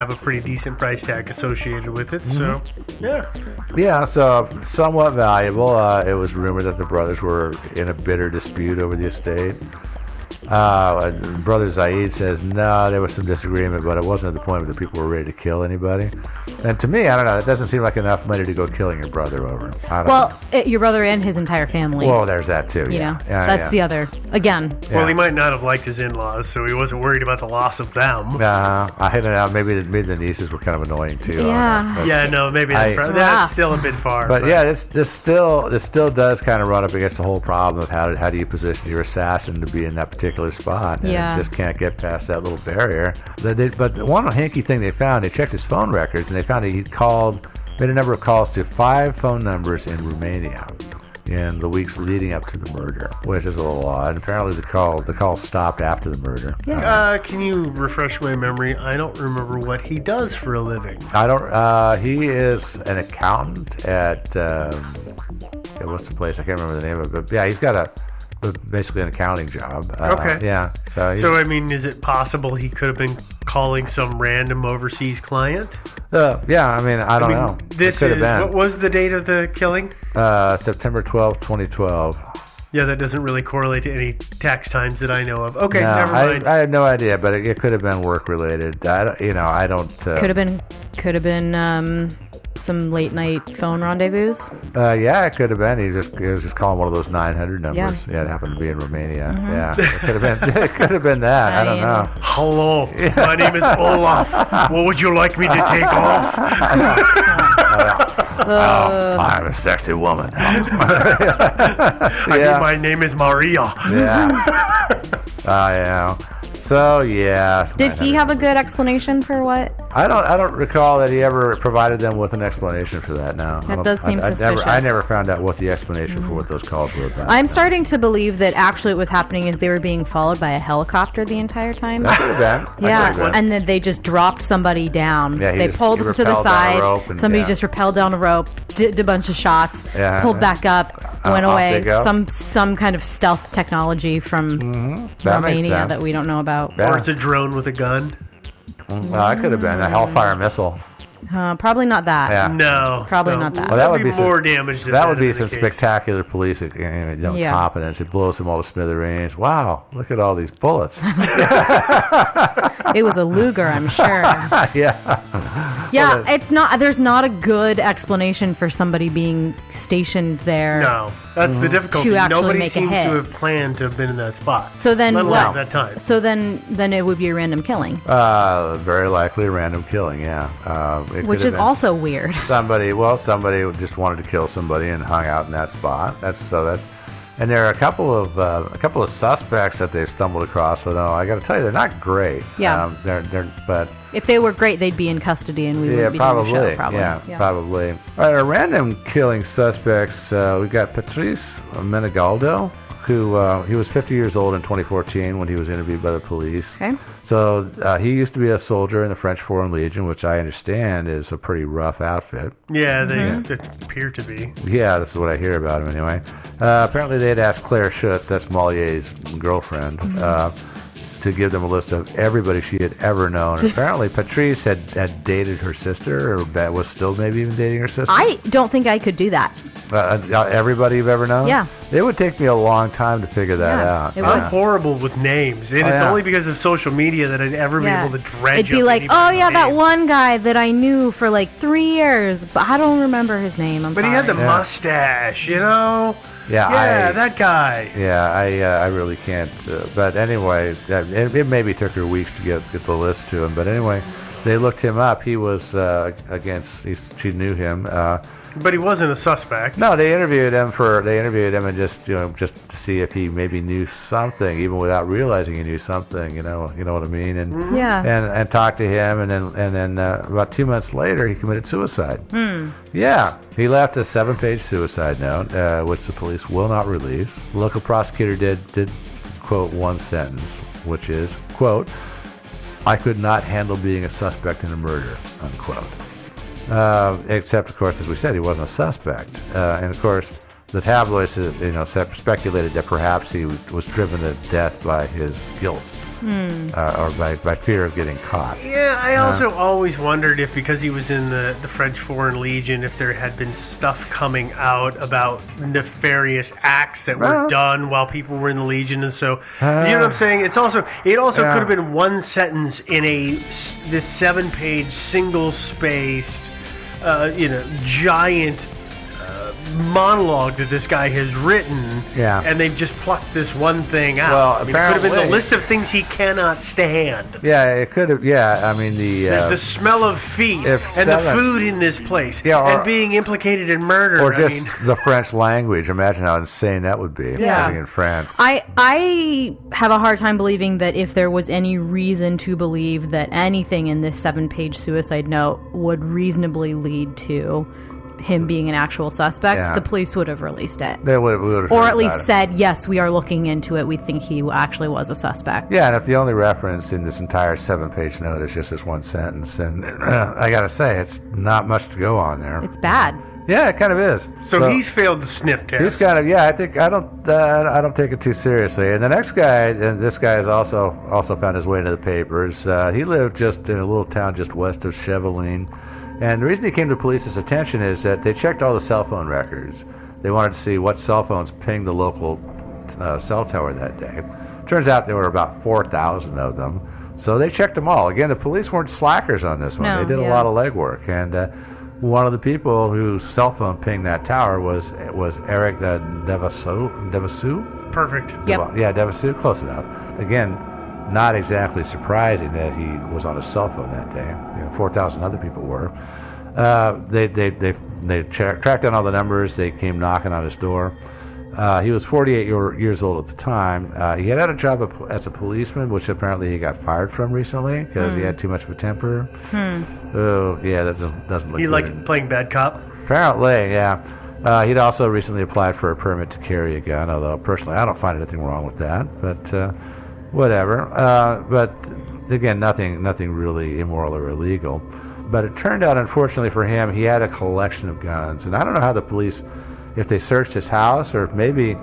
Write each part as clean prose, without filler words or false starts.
have a pretty decent price tag associated with it. So, yeah. Yeah, so somewhat valuable. It was rumored that the brothers were in a bitter dispute over the estate. Brother Zaid says, no, there was some disagreement, but it wasn't at the point where the people were ready to kill anybody. And to me, I don't know, it doesn't seem like enough money to go killing your brother over. Your brother and his entire family. Well, there's that too. You know, that's the other. Again. Yeah. Well, he might not have liked his in-laws, so he wasn't worried about the loss of them. I don't know. Maybe the nieces were kind of annoying too. Yeah. Maybe that's still a bit far. But yeah, this still does kind of run up against the whole problem of how do you position your assassin to be in that particular spot. And it just can't get past that little barrier. But one hanky thing they found, they checked his phone records and they found that he'd made a number of calls to 5 phone numbers in Romania in the weeks leading up to the murder, which is a little odd. Apparently the call stopped after the murder. Yeah. Can you refresh my memory? I don't remember what he does for a living. He is an accountant at what's the place? I can't remember the name of it. But yeah, he's got basically an accounting job. Okay. Yeah. So I mean, is it possible he could have been calling some random overseas client? Yeah. I mean, I don't know. This could have been. What was the date of the killing? September 12th, 2012. Yeah, that doesn't really correlate to any tax times that I know of. Okay, no, never mind. I had no idea, but it could have been work related. I don't. Could have been some late night phone rendezvous. Yeah, it could have been. He was just calling one of those 900 numbers. Yeah, it happened to be in Romania. Mm-hmm. Yeah, it could have been. It could have been that. I don't know. Hello, my name is Olaf. What would you like me to take off? I'm a sexy woman. My name is Maria. Yeah. Yeah. So yeah. Did he have a good explanation for what? I don't recall that he ever provided them with an explanation for that. No. That does seem suspicious. I never found out what the explanation for what those calls were about. I'm starting to believe that actually what was happening is they were being followed by a helicopter the entire time. That could have been. Yeah, and then they just dropped somebody down. Yeah, they pulled them to the side. Somebody just rappelled down a rope, did a bunch of shots, pulled back up, went away. Some kind of stealth technology from Romania that we don't know about. Or it's a drone with a gun. Well, that could have been a Hellfire missile. Probably not that. Yeah. No. Probably not that. Well, that would be more damage than that would be some spectacular police competence. It blows them all to smithereens. Wow, look at all these bullets. It was a Luger, I'm sure. Yeah, it's not. There's not a good explanation for somebody being stationed there. No, that's the difficulty. To actually Nobody make a seems hit. to have planned to have been in that spot. So then let what? alone that time. So then it would be a random killing. Very likely a random killing. Yeah. Which is also weird. Somebody just wanted to kill somebody and hung out in that spot. And there are a couple of suspects that they've stumbled across. So no, I got to tell you, they're not great. Yeah. But if they were great, they'd be in custody, and we wouldn't be doing the show. Probably. Yeah, probably. All right, our random killing suspects. We've got Patrice Menegaldo, who he was 50 years old in 2014 when he was interviewed by the police. Okay. So he used to be a soldier in the French Foreign Legion, which I understand is a pretty rough outfit. Yeah, they appear to be. Yeah, this is what I hear about him anyway. Apparently they had asked Claire Schutz, that's Molier's girlfriend, to give them a list of everybody she had ever known. Apparently Patrice had dated her sister, or was still maybe even dating her sister. I don't think I could do that. Everybody you've ever known? Yeah. It would take me a long time to figure that out. I'm horrible with names. And it's only because of social media that I'd ever be able to dredge It'd be like, that one guy that I knew for like 3 years, but I don't remember his name. But he had the mustache, you know? Yeah, that guy. Yeah, I really can't. But anyway, it maybe took her weeks to get the list to him. But anyway, they looked him up. He was she knew him. But he wasn't a suspect. No, they interviewed him and just to see if he maybe knew something, even without realizing he knew something. You know what I mean? And and talked to him, and then about 2 months later, he committed suicide. Yeah, he left a 7-page suicide note, which the police will not release. The local prosecutor did quote one sentence, which is, quote, "I could not handle being a suspect in a murder," unquote. Except, of course, as we said, he wasn't a suspect. And, of course, the tabloids speculated that perhaps he was driven to death by his guilt. or by fear of getting caught. Yeah, I also always wondered if, because he was in the French Foreign Legion, if there had been stuff coming out about nefarious acts that were done while people were in the Legion, and so you know what I'm saying. It also could have been one sentence in this 7-page single-spaced, giant monologue that this guy has written, and they've just plucked this one thing out. Well, it could have been the list of things he cannot stand. Yeah, it could have. Yeah, I mean there's the smell of feet and the food in this place, and being implicated in murder, or just the French language. Imagine how insane that would be living in France. I have a hard time believing that if there was any reason to believe that anything in this 7-page suicide note would reasonably lead to him being an actual suspect, the police would have released it. They would have or at least said, yes, we are looking into it. We think he actually was a suspect. Yeah, and if the only reference in this entire 7-page note is just this one sentence, and I gotta say, it's not much to go on there. It's bad. Yeah, it kind of is. So he's failed the sniff test. He's kind of, I think I don't take it too seriously. And the next guy, and this guy has also found his way into the papers. He lived just in a little town just west of Cheveline. And the reason he came to police's attention is that they checked all the cell phone records. They wanted to see what cell phones pinged the local cell tower that day. Turns out there were about 4,000 of them. So they checked them all. Again, the police weren't slackers on this one. No, they did a lot of legwork. And one of the people whose cell phone pinged that tower was Eric Devasseur. Perfect. Yep. Devasseur, close enough. Again, not exactly surprising that he was on a cell phone that day. 4,000 other people were. They tracked down all the numbers. They came knocking on his door. He was 48 years old at the time. He had a job as a policeman, which apparently he got fired from recently because he had too much of a temper. Oh, yeah, that doesn't look good. He liked playing bad cop? Apparently, yeah. He'd also recently applied for a permit to carry a gun, although personally I don't find anything wrong with that. But whatever. But again, nothing really immoral or illegal. But it turned out, unfortunately for him, he had a collection of guns. And I don't know how the police, if they searched his house, or if maybe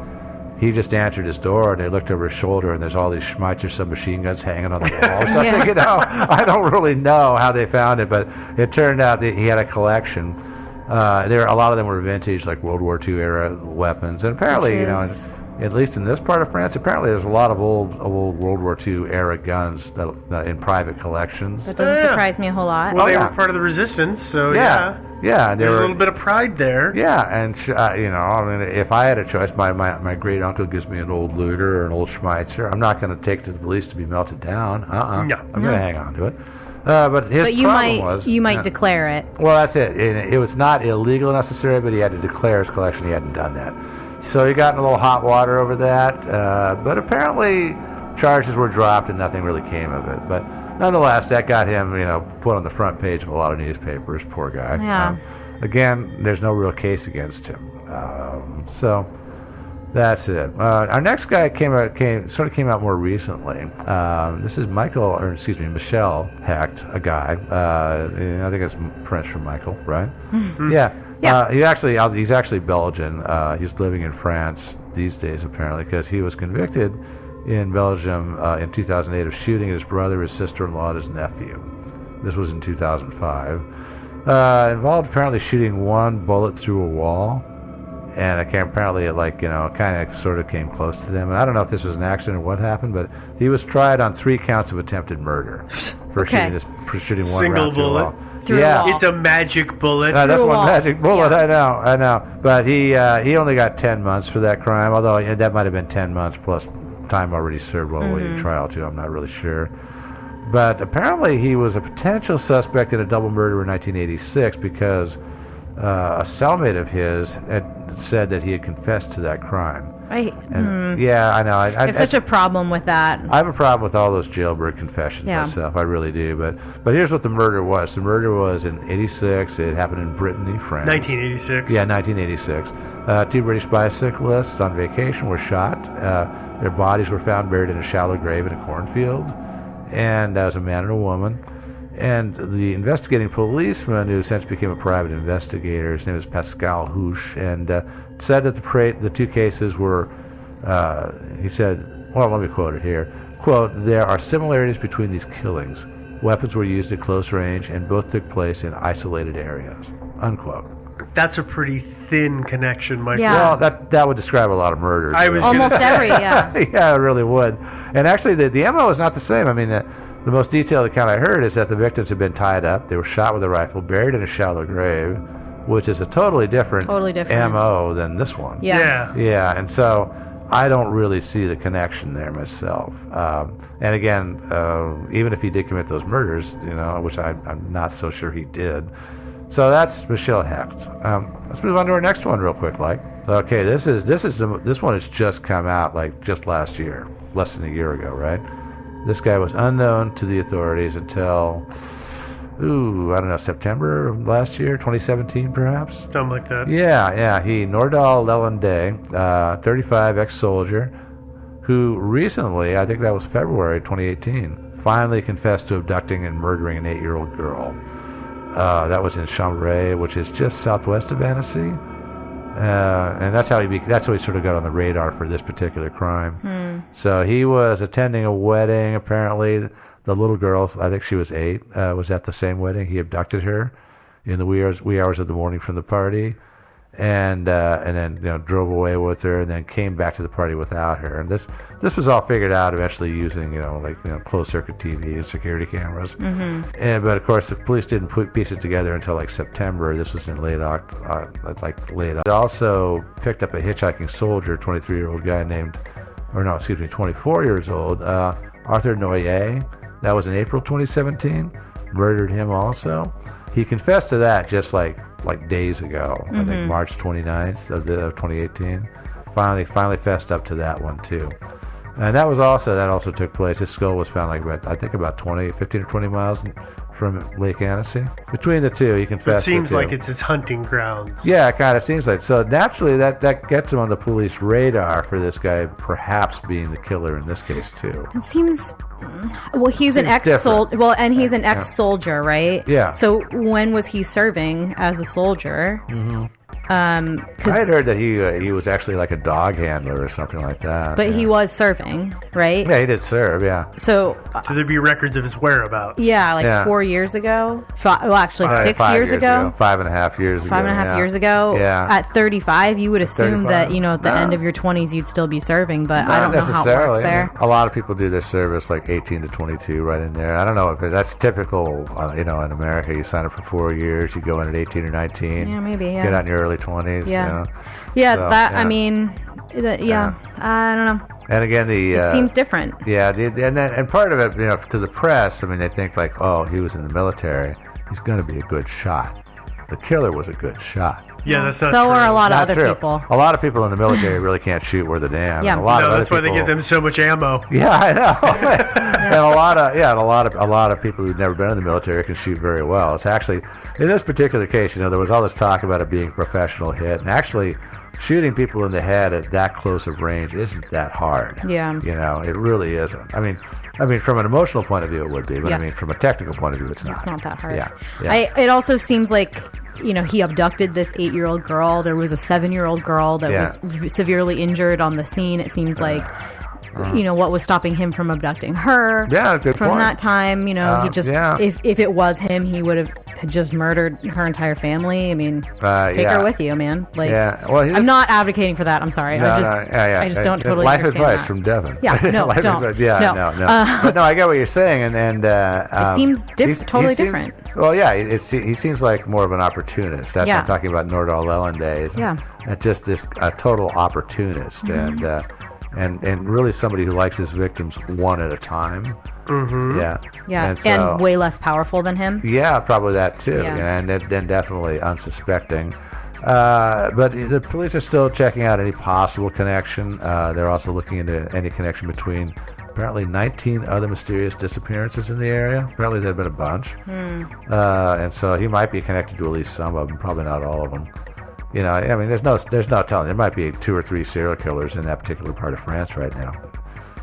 he just answered his door and they looked over his shoulder and there's all these Schmeitzer submachine guns hanging on the wall or something. I don't really know how they found it, but it turned out that he had a collection. A lot of them were vintage, like World War II era weapons. And apparently, at least in this part of France, apparently there's a lot of old World War II era guns that in privite collections. That doesn't surprise me a whole lot. Well, they were part of the resistance, so yeah, there's a little bit of pride there. Yeah, and if I had a choice, my great uncle gives me an old Luger or an old Schmeitzer, I'm not going to take it to the police to be melted down. I'm going to hang on to it. But you might declare it. Well, that's it. It was not illegal necessarily, but he had to declare his collection. He hadn't done that. So he got in a little hot water over that, but apparently charges were dropped and nothing really came of it. But nonetheless, that got him, put on the front page of a lot of newspapers. Poor guy. Yeah. Again, there's no real case against him. So that's it. Our next guy came out more recently. This is Michel Hecht, a guy. I think it's French for Michael, right? Mm-hmm. Yeah. He's actually Belgian. He's living in France these days, apparently, because he was convicted in Belgium in 2008 of shooting his brother, his sister-in-law, and his nephew. This was in 2005. Involved apparently shooting one bullet through a wall, and apparently it kind of sort of came close to them. And I don't know if this was an accident or what happened, but he was tried on 3 counts of attempted murder for shooting one round through a wall. It's a magic bullet. That's one magic bullet. Yeah. I know. But he only got 10 months for that crime, although that might have been 10 months plus time already served while awaiting trial, too. I'm not really sure. But apparently he was a potential suspect in a double murder in 1986 because a cellmate of his had said that he had confessed to that crime. Yeah, I know. I have such a problem with that. I have a problem with all those jailbird confessions myself. I really do. But here's what the murder was. The murder was in 86. It happened in Brittany, France. 1986. Yeah, 1986. 2 British bicyclists on vacation were shot. Their bodies were found buried in a shallow grave in a cornfield. And that was a man and a woman. And the investigating policeman, who since became a private investigator, his name is Pascal Houche, and said that the 2 cases were, he said, well, let me quote it here, quote, there are similarities between these killings. Weapons were used at close range, and both took place in isolated areas, unquote. That's a pretty thin connection, my friend. Well, that would describe a lot of murders. Almost every, yeah. Yeah, it really would. And actually, the MO is not the same. I mean, the most detailed account I heard is that the victims had been tied up, they were shot with a rifle, buried in a shallow grave, which is a totally different MO than this one. Yeah. Yeah, and so I don't really see the connection there myself. And again, even if he did commit those murders, which I'm not so sure he did. So that's Michelle Hecht. Let's move on to our next one real quick, Okay, this one has just come out just last year, less than a year ago, right? This guy was unknown to the authorities until, I don't know, September of last year, 2017 perhaps? Something like that. Yeah. He, Nordal Lelande, 35, ex-soldier, who recently, I think that was February 2018, finally confessed to abducting and murdering an 8-year-old girl. That was in Chambray, which is just southwest of Annecy. And that's how he sort of got on the radar for this particular crime. So he was attending a wedding, apparently. The little girl, I think she was 8, was at the same wedding. He abducted her in the wee hours of the morning from the party, and then drove away with her, and then came back to the party without her. And this was all figured out eventually using closed circuit TV and security cameras. But of course the police didn't put it together until September. This was in late October. They also picked up a hitchhiking soldier, 23-year-old guy 24 years old, Arthur Noyer. That was in April 2017. Murdered him also. He confessed to that just like days ago. I think March 29th of 2018. Finally fessed up to that one too. And that also took place. His skull was found about 15 or 20 miles from Lake Annecy. Between the two, he confessed. It seems like it's his hunting grounds. Yeah, it kind of seems like. So naturally, that gets him on the police radar for this guy perhaps being the killer in this case too. It seems. Well, he's an ex-soldier. Well, and he's an ex-soldier, right? Yeah. So when was he serving as a soldier? I had heard that he was actually like a dog handler or something like that. But he was serving, right? Yeah, he did serve, yeah. So there'd be records of his whereabouts. Yeah, 4 years ago. Well, actually, 6 years ago. 5.5 years ago. 5.5 years ago. Yeah. At 35, you would assume that, at the end of your 20s, you'd still be serving, but I don't know how it works there. A lot of people do their service 18 to 22 right in there. I don't know if that's typical, in America. You sign up for 4 years, you go in at 18 or 19. Yeah, maybe, yeah. Get out in your early 20s. Yeah. I don't know. And again, it seems different. Yeah, and part of it, to the press, they think he was in the military. He's going to be a good shot. The killer was a good shot. Yeah, that's not so true. are a lot of Not other true. people. A lot of people in the military really can't shoot worth a damn. Yeah, that's why they give them so much ammo. Yeah, I know. And a lot of people who've never been in the military can shoot very well. It's actually, in this particular case, there was all this talk about it being a professional hit, and actually shooting people in the head at that close of range isn't that hard. Yeah. It really isn't. I mean, from an emotional point of view, it would be, but from a technical point of view, it's not. It's not that hard. Yeah. It also seems like, he abducted this 8-year-old girl. There was a 7-year-old girl that was severely injured on the scene. It seems like, what was stopping him from abducting her? Yeah, good From point. that time, he just, if it was him, he would have just murdered her entire family. Take her with you, man. I'm not advocating for that. I'm sorry. I just don't totally life understand advice that. from Devin. Yeah, no, don't. No. But no, I get what you're saying, and it seems totally different. Well, yeah, he seems like more of an opportunist. That's what I'm talking about. Nordal Lelande. Yeah. Just a total opportunist, and really somebody who likes his victims one at a time. Yeah, and way less powerful than him. Yeah, probably that too. Yeah. And definitely unsuspecting. But the police are still checking out any possible connection. They're also looking into any connection between apparently 19 other mysterious disappearances in the area. Apparently there have been a bunch. And so he might be connected to at least some of them, probably not all of them. There's no telling. There might be 2 or 3 serial killers in that particular part of France right now.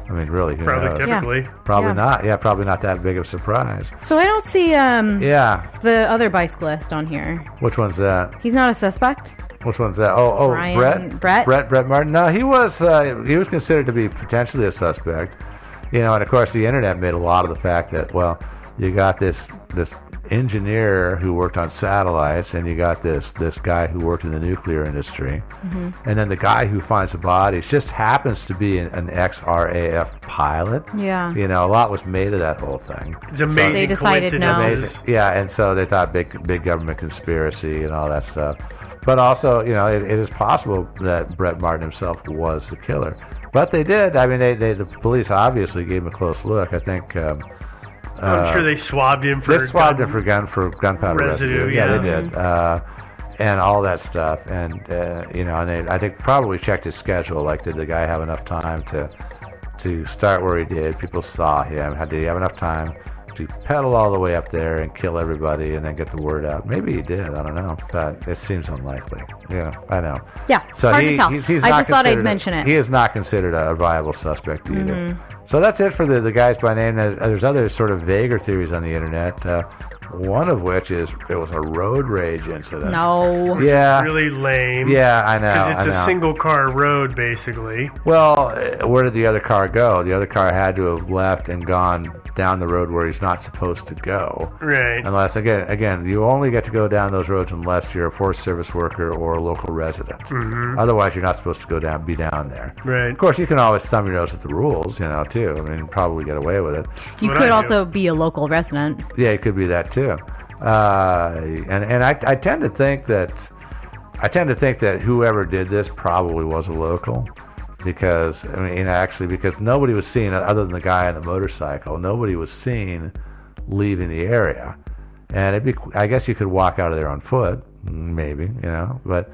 Really, who knows? Typically. Probably not. Yeah, probably not that big of a surprise. So I don't see the other bicyclist on here. Which one's that? He's not a suspect? Which one's that? Brett Martin. No, he was considered to be potentially a suspect. and of course the internet made a lot of the fact that, well, you got this engineer who worked on satellites, and you got this guy who worked in the nuclear industry, and then the guy who finds the bodies just happens to be an ex-RAF pilot. Yeah. A lot was made of that whole thing. It's amazing. So they decided no. Amazing. Yeah, and so they thought big government conspiracy and all that stuff. But also, it is possible that Brett Martin himself was the killer. But they did. I mean, the police obviously gave him a close look. I think. I'm sure they swabbed him for. They swabbed him for gunpowder residue. Yeah, they did, and all that stuff. And and I think probably checked his schedule. Like, did the guy have enough time to start where he did? People saw him. Did he have enough time to pedal all the way up there and kill everybody and then get the word out? Maybe he did. I don't know, but it seems unlikely. Yeah, I know. Yeah, so hard to tell. I just thought I'd mention it. He is not considered a viable suspect either. So that's it for the guys by name. There's other sort of vaguer theories on the internet. One of which is it was a road rage incident. No. Yeah. Really lame. Yeah, I know. Because it's a single car road, basically. Well, where did the other car go? The other car had to have left and gone down the road where he's not supposed to go. Right. Unless, again, you only get to go down those roads unless you're a Forest Service worker or a local resident. Otherwise, you're not supposed to be down there. Right. Of course, you can always thumb your nose at the rules, too. I mean, probably get away with it. You could also be a local resident. Yeah, it could be that too. And I tend to think that whoever did this probably was a local, because because nobody was seen other than the guy on the motorcycle. Nobody was seen leaving the area, and I guess you could walk out of there on foot, maybe, but.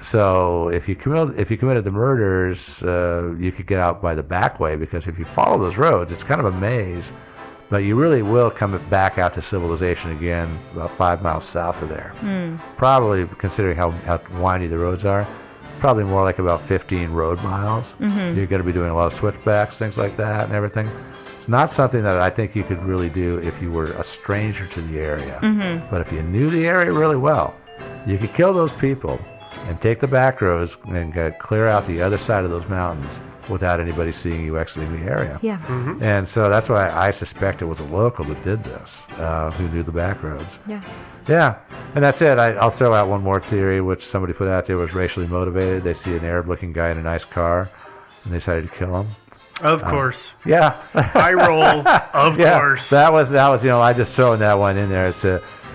So if you committed the murders, you could get out by the back way, because if you follow those roads, it's kind of a maze, but you really will come back out to civilization again about 5 miles south of there. Probably, considering how windy the roads are, probably more like about 15 road miles. You're going to be doing a lot of switchbacks, things like that, and everything. It's not something that I think you could really do if you were a stranger to the area. But if you knew the area really well, you could kill those people and take the back roads and clear out the other side of those mountains without anybody seeing you exiting the area. Yeah. And so that's why I suspect it was a local that did this, who knew the back roads. Yeah. Yeah. And that's it. I'll throw out one more theory, which somebody put out there was racially motivated. They see an Arab-looking guy in a nice car, and they decided to kill him. Of course. Yeah. I roll. Of course. That was I just throwing that one in there.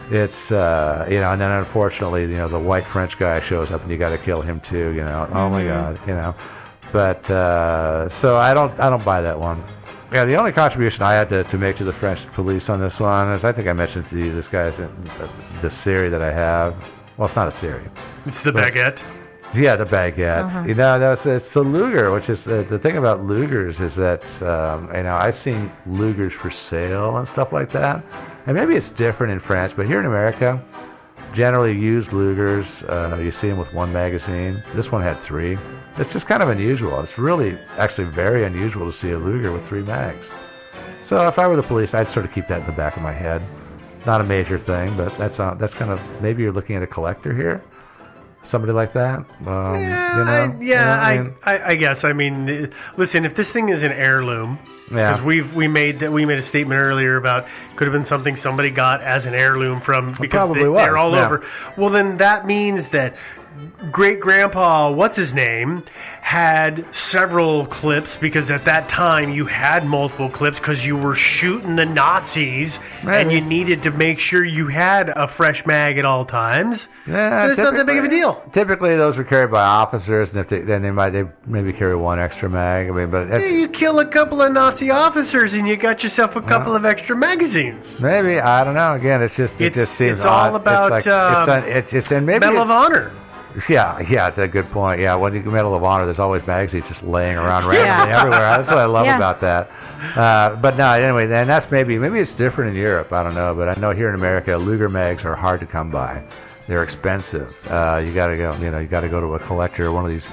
It's and then unfortunately, the white French guy shows up and you got to kill him too, Oh my God, But so I don't buy that one. Yeah, the only contribution I had to make to the French police on this one is, I think I mentioned to you, this theory that I have. Well, it's not a theory. It's the baguette. Yeah, the baguette. It's the Luger, which is the thing about Lugers is that I've seen Lugers for sale and stuff like that, and maybe it's different in France, but here in America, generally used Lugers, you see them with one magazine. This one had 3. It's just kind of unusual. It's really actually very unusual to see a Luger with 3 mags. So if I were the police, I'd sort of keep that in the back of my head. Not a major thing, but that's kind of, maybe you're looking at a collector here. Somebody like that, I guess. I mean, listen, if this thing is an heirloom, because we made a statement earlier about could have been something somebody got as an heirloom from, because they're all over. Well, then that means that great grandpa, what's his name, had several clips, because at that time you had multiple clips because you were shooting the Nazis, and you needed to make sure you had a fresh mag at all times. Yeah, it's not that big of a deal. Typically, those were carried by officers, and they maybe carry one extra mag. I mean, but you kill a couple of Nazi officers, and you got yourself a couple of extra magazines. Maybe, I don't know. Again, it just seems it's all about it's maybe Medal of Honor. Yeah, it's a good point. Yeah, when you get Medal of Honor, there's always magazines just laying around randomly everywhere. That's what I love about that. But no, anyway, and that's maybe it's different in Europe. I don't know, but I know here in America, Luger mags are hard to come by. They're expensive. You got to go to a collector, one of these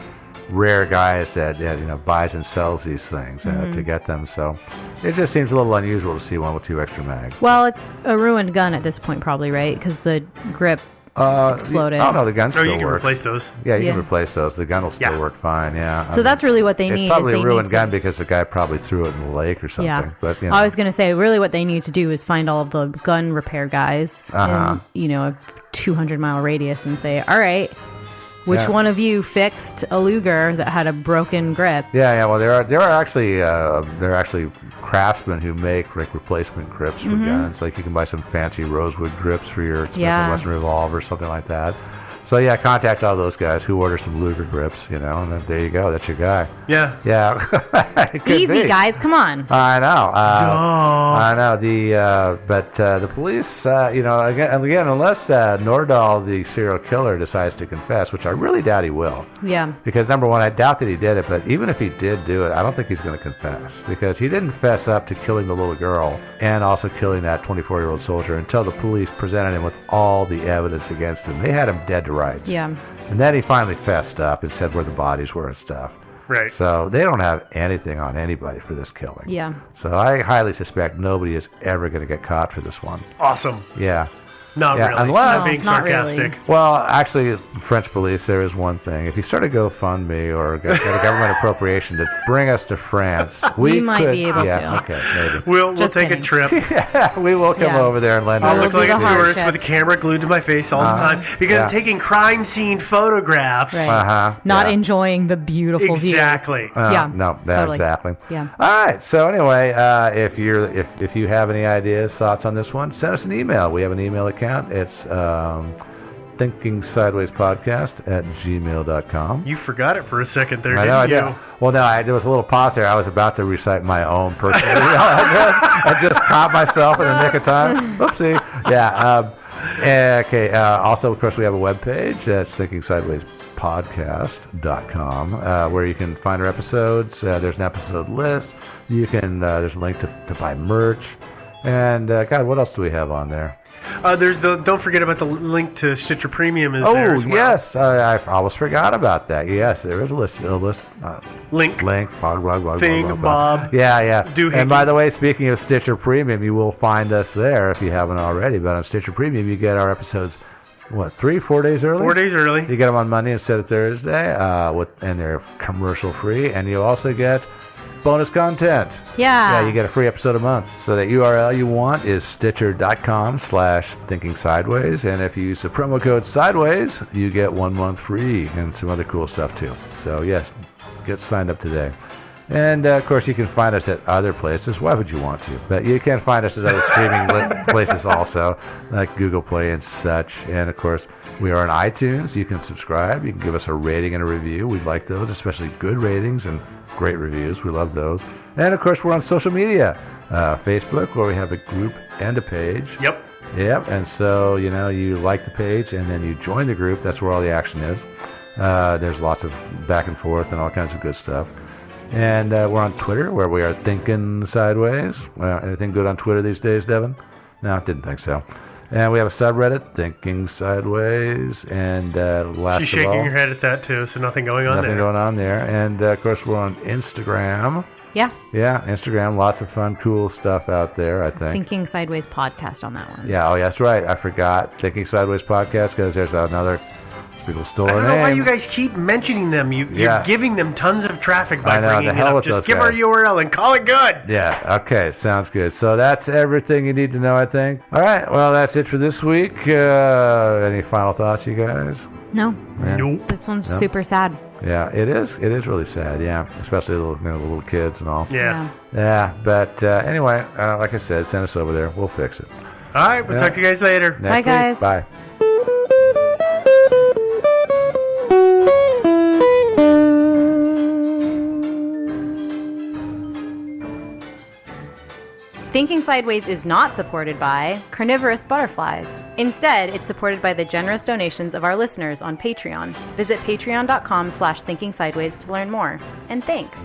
rare guys that buys and sells these things to get them. So it just seems a little unusual to see one with 2 extra mags. Well, it's a ruined gun at this point, probably, right? Because the grip exploded. Oh no, the gun still you can works. replace those. Yeah, you can replace those. The gun will still work fine. Yeah. So that's really what they need. It's probably a ruined gun because the guy probably threw it in the lake or something. Yeah. But I was going to say, really, what they need to do is find all of the gun repair guys in a 200-mile radius and say, all right. Which one of you fixed a Luger that had a broken grip? Yeah. Well, there are actually craftsmen who make replacement grips for guns. Like you can buy some fancy rosewood grips for your Smith & Wesson revolver, something like that. So yeah, contact all those guys who order some Luger grips, and then there you go. That's your guy. Yeah. Easy, guys. Come on. I know. I know. The police, again, unless Nordahl, the serial killer, decides to confess, which I really doubt he will. Yeah. Because number one, I doubt that he did it. But even if he did do it, I don't think he's going to confess because he didn't fess up to killing the little girl and also killing that 24-year-old soldier until the police presented him with all the evidence against him. They had him dead to rights. Yeah. And then he finally fessed up and said where the bodies were and stuff. Right. So they don't have anything on anybody for this killing. Yeah. So I highly suspect nobody is ever going to get caught for this one. Awesome. Yeah. Not really. Unless, being sarcastic. Really. Well, actually, French police, there is one thing. If you start a GoFundMe or get a government appropriation to bring us to France, we might be able to. Okay, maybe. We'll take a trip. Yeah, we will come over there and lend I'll our look like a tourist with a camera glued to my face all the time because I'm taking crime scene photographs. Right. Not enjoying the beautiful views. Exactly. No, totally. Exactly. Yeah. All right. So anyway, if you have any ideas, thoughts on this one, send us an email. We have an email account. It's thinkingsidewayspodcast@gmail.com. You forgot it for a second there, I know I didn't did. you? Well, no, there was a little pause there. I was about to recite my own personal I just caught myself in the nick of time. Oopsie. Yeah. Okay. Also, of course, we have a webpage. That's thinkingsidewayspodcast.com, where you can find our episodes. There's an episode list. You can. There's a link to buy merch. And God, what else do we have on there? Don't forget about the link to Stitcher Premium is there as well. Yes, I almost forgot about that. Yes, there is a list. Link. Thing, Bob. Yeah. Doohickey. And by the way, speaking of Stitcher Premium, you will find us there if you haven't already. But on Stitcher Premium, you get our episodes. 3-4 days early? 4 days early. You get them on Monday instead of Thursday, and they're commercial free. And you also get bonus content. Yeah. Yeah, you get a free episode a month. So the URL you want is stitcher.com/thinkingsideways. And if you use the promo code Sideways, you get 1 month free and some other cool stuff too. So yes, get signed up today. And of course, you can find us at other places. Why would you want to? But you can find us at other streaming places also, like Google Play and such. And of course, we are on iTunes. You can subscribe. You can give us a rating and a review. We like those, especially good ratings and great reviews. We love those. And of course, we're on social media. Facebook, where we have a group and a page. Yep. And so, you like the page and then you join the group. That's where all the action is. There's lots of back and forth and all kinds of good stuff. And we're on Twitter, where we are Thinking Sideways. Anything good on Twitter these days, Devin? No, didn't think so. And we have a subreddit, Thinking Sideways. And last She's shaking her head at that, too, so nothing going on there. Nothing going on there. And, of course, we're on Instagram. Yeah. Yeah, Instagram. Lots of fun, cool stuff out there, I think. Thinking Sideways podcast on that one. Yeah, that's right. I forgot. Thinking Sideways podcast, because there's another... People stole our name. I don't know why you guys keep mentioning them. You're giving them tons of traffic by bringing it up. Just give our URL and call it good. Yeah, okay, sounds good. So that's everything you need to know, I think. All right, well, that's it for this week. Any final thoughts, you guys? No. Nope. This one's super sad. Yeah, it is. It is really sad, yeah. Especially the little kids and all. Yeah. Yeah, but anyway, like I said, send us over there. We'll fix it. All right, we'll talk to you guys later. Bye, guys. Bye. Thinking Sideways is not supported by carnivorous butterflies. Instead, it's supported by the generous donations of our listeners on Patreon. Visit patreon.com/thinkingsideways to learn more. And thanks.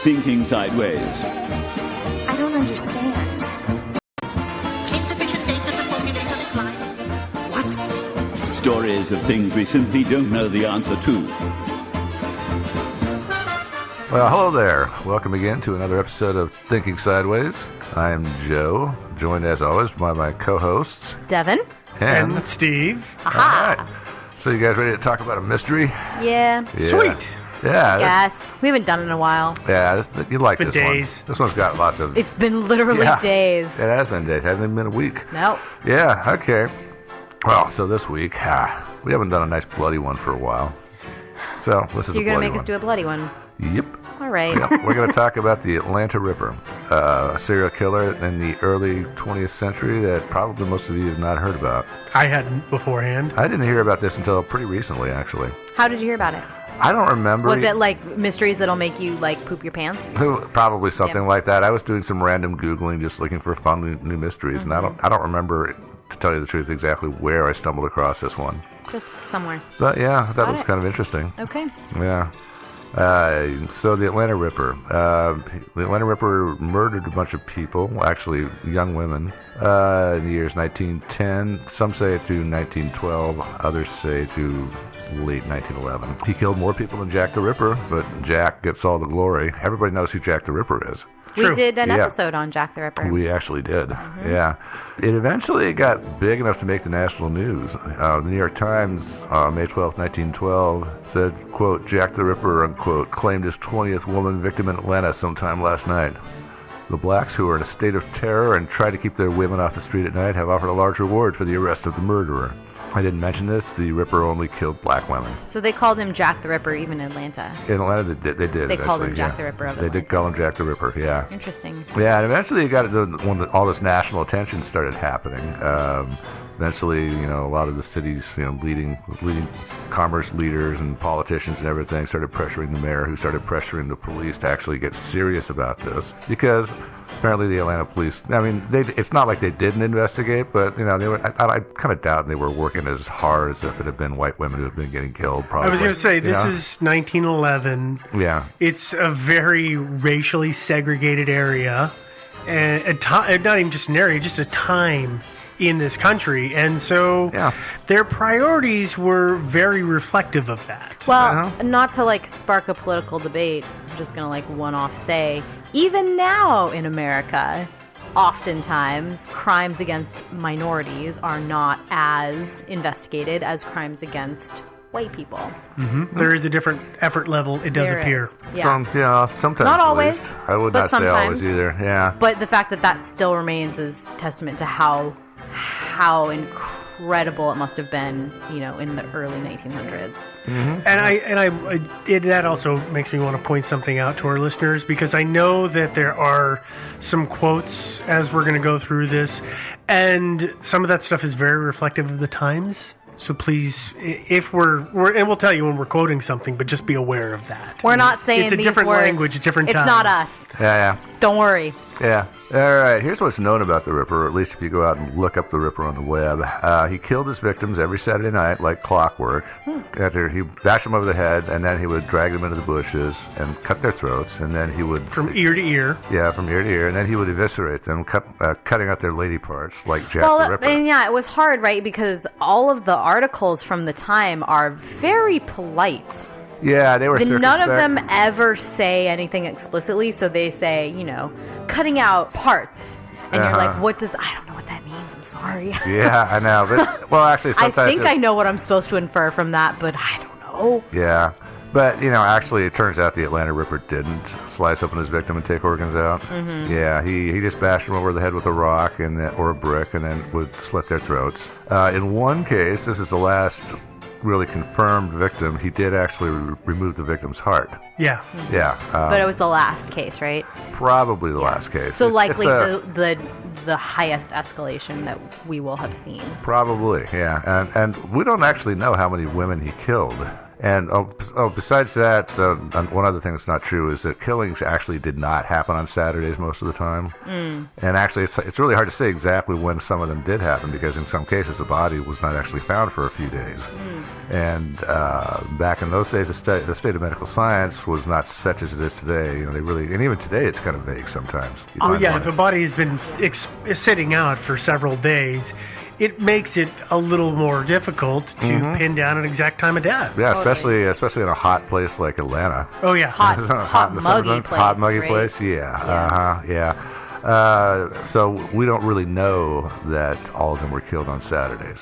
Thinking Sideways. I don't understand. Insufficient data to formulate a reply. What? Stories of things we simply don't know the answer to. Well, hello there. Welcome again to another episode of Thinking Sideways. I am Joe, joined as always by my co-hosts, Devin and Steve. Aha. All right. So you guys ready to talk about a mystery? Yeah. Sweet. Yeah. Yes. We haven't done it in a while. Yeah, you like this days. one. This one's got lots of... It's been literally days. It has been days. It hasn't even been a week. Nope. Yeah, okay. Well, so this week, we haven't done a nice bloody one for a while. So this is You're going to make one. us do a bloody one. Yep. All right. Yep. We're going to talk about the Atlanta Ripper, a serial killer in the early 20th century that probably most of you have not heard about. I hadn't beforehand. I didn't hear about this until pretty recently, actually. How did you hear about it? I don't remember. Was it like mysteries that'll make you like poop your pants? Probably something like that. I was doing some random Googling, just looking for fun new mysteries, and I don't remember, to tell you the truth, exactly where I stumbled across this one. Just somewhere. But yeah, that was kind of interesting. Okay. Yeah. So the Atlanta Ripper. The Atlanta Ripper murdered a bunch of people, actually young women, in the years 1910. Some say to 1912, others say to late 1911. He killed more people than Jack the Ripper, but Jack gets all the glory. Everybody knows who Jack the Ripper is. We did an episode on Jack the Ripper. We actually did, yeah. It eventually got big enough to make the national news. The New York Times, May 12, 1912, said, quote, Jack the Ripper, unquote, claimed his 20th woman victim in Atlanta sometime last night. The blacks, who are in a state of terror and try to keep their women off the street at night, have offered a large reward for the arrest of the murderer. I didn't mention this. The Ripper only killed black women. So they called him Jack the Ripper even in Atlanta. In Atlanta, they did. They called him Jack the Ripper of Atlanta. They did call him Jack the Ripper, yeah. Interesting. Yeah, and eventually it got to when all this national attention started happening. Eventually, a lot of the cities, leading commerce leaders and politicians and everything started pressuring the mayor, who started pressuring the police to actually get serious about this, because apparently the Atlanta police, it's not like they didn't investigate, but they were. I kind of doubt they were working as hard as if it had been white women who had been getting killed. Probably. I was going to say, this is 1911. Yeah, it's a very racially segregated area, and not even just an area, just a time in this country, and so their priorities were very reflective of that. Well, not to spark a political debate, I'm just gonna one-off say, even now in America, oftentimes crimes against minorities are not as investigated as crimes against white people. Mm-hmm. There is a different effort level, it does appear. Yeah. Sometimes. Not always. I would not say always either. Yeah. But the fact that still remains is testament to how incredible it must have been, in the early 1900s. Mm-hmm. And that also makes me want to point something out to our listeners, because I know that there are some quotes as we're going to go through this, and some of that stuff is very reflective of the times. So please, if and we'll tell you when we're quoting something, but just be aware of that. We're not saying it's a these different words. language, a different time. It's not us. Yeah. Don't worry. Yeah. All right. Here's what's known about the Ripper, or at least if you go out and look up the Ripper on the web. He killed his victims every Saturday night like clockwork. After he bashed them over the head, and then he would drag them into the bushes and cut their throats, and then he would... From ear to ear. Yeah, from ear to ear, and then he would eviscerate them, cutting out their lady parts like Jack the Ripper. And it was hard, right? Because all of the articles from the time are very polite. Yeah, they were circumspect. None of them ever say anything explicitly, so they say, cutting out parts. And you're like, I don't know what that means, I'm sorry. Yeah, I know. But, well, actually, sometimes... I think I know what I'm supposed to infer from that, but I don't know. Yeah. But, actually, it turns out the Atlanta Ripper didn't slice open his victim and take organs out. Mm-hmm. Yeah, he just bashed them over the head with a rock or a brick, and then would slit their throats. In one case, this is the last really confirmed victim, he did actually remove the victim's heart. Yeah. Mm-hmm. Yeah. But it was the last case, right? Probably the last case. So likely the highest escalation that we will have seen. Probably, yeah. And we don't actually know how many women he killed. And besides that, one other thing that's not true is that killings actually did not happen on Saturdays most of the time. And actually, it's really hard to say exactly when some of them did happen, because in some cases the body was not actually found for a few days. And back in those days, the state of medical science was not such as it is today. And even today, it's kind of vague sometimes. If a body has been sitting out for several days, it makes it a little more difficult to pin down an exact time of death. Yeah, especially in a hot place like Atlanta. Oh yeah, hot muggy place. Hot muggy right? place. Yeah. Yeah. So we don't really know that all of them were killed on Saturdays.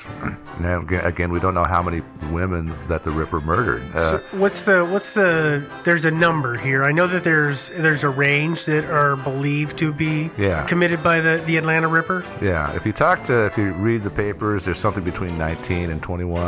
Now, again, we don't know how many women that the Ripper murdered. So what's the? There's a number here. I know that there's a range that are believed to be committed by the Atlanta Ripper. Yeah, if you read the papers, there's something between 19 and 21.